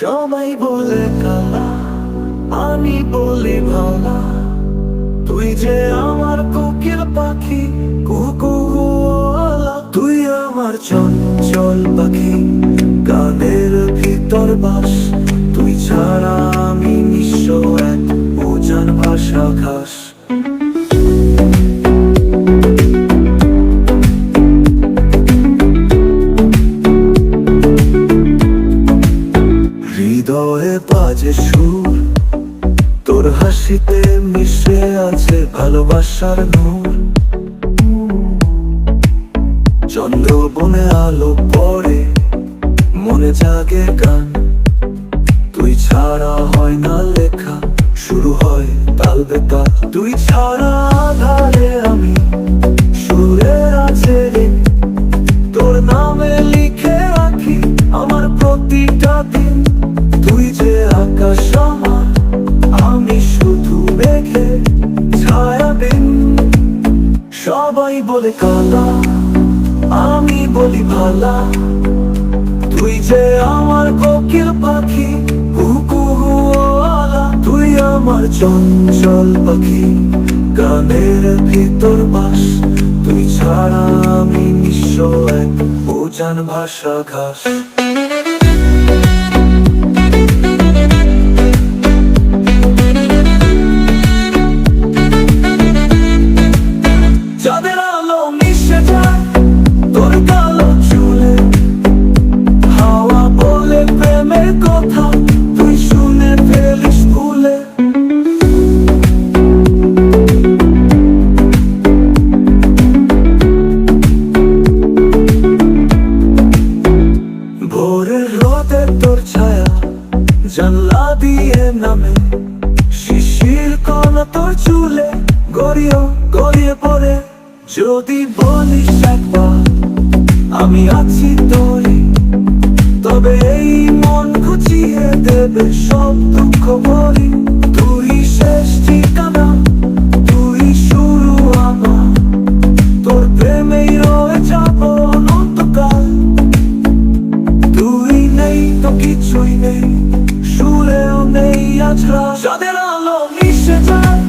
সবাই বলে কালা, আমি বলি ভালা। তুই যে আমার কোকিল পাখি, কুকুওয়ালা। তুই আমার চঞ্চল পাখি, গানের ভিতর বাস। তুই ছাড়া আমি নিঃস্ব, এক অজান ভাষা ঘাস। হৃদয়ে বাজে সুর, তোর হাসিতে মিশে আছে ভালোবাসার নূর। চন্দ্র বনে আলো পড়ে, মনে জাগে গান। তুই ছাড়া হয় না লেখা, শুরু হয় তাল বেতাল। তুই ছাড়া আধারে আমি সুরে আছে রে। তোর নামে লিখে রাখি আমার প্রতিটা দিন। তুই যে আকাশ আমার, আমি শুধু মেঘে ছায়াবিন। সবাই বলে কালা, আমি বলি ভালা। তুই যে আমার কোকিল পাখি, কুকুওয়ালা। তুই আমার চঞ্চল পাখি, গানের ভিতর বাস। তুই ছাড়া আমি নিঃস্ব, এক অজান ভাষা ঘাস। চাঁদের আলো মিশে যায় তোর কালো চুলে। হাওয়া বলে প্রেমের কথা, তুই শুনে ফেলিস ভুলে। ভোরের রোদে তোর ছায়া জানলা দিয়ে নামে। শিশির কণা তোর চুলে গড়িয়ে গড়িয়ে পড়ে। যদি বলিস একবার আমি আছি তোরে, তবে এই মন ঘুচিয়ে দেবে সব দুঃখ ভরি। তুই শেষ ঠিকানা, তুই শুরু আমার। তোর প্রেমেই রয়ে যাব অনন্তকাল। তুই নেই তো কিছুই নেই, সুরেও নেই আজ রাত। চাঁদের আলো মিশে যায়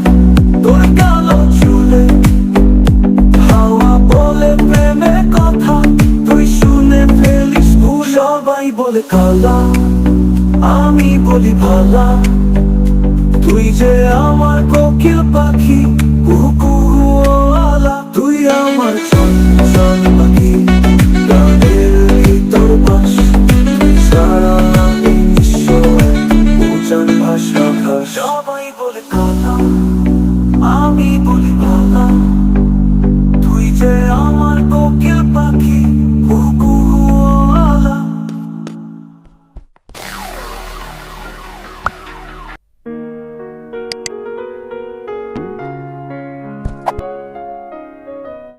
তোর কালো চুলে। হাওয়া বলে প্রেমের কথা, তুই শুনে ফেলিস ভুল। সবাই বলে কালা, আমি বলি ভালা। তুই যে আমার কোকিল পাখি, কুকুওয়ালা। তুই আমার চঞ্চল পাখি, গানের ভিতর বাস। তুই ছাড়া আমি নিঃস্ব, এক অজান ভাষা ঘাস। সবাই বলে কালা, আমি বলি ভালা।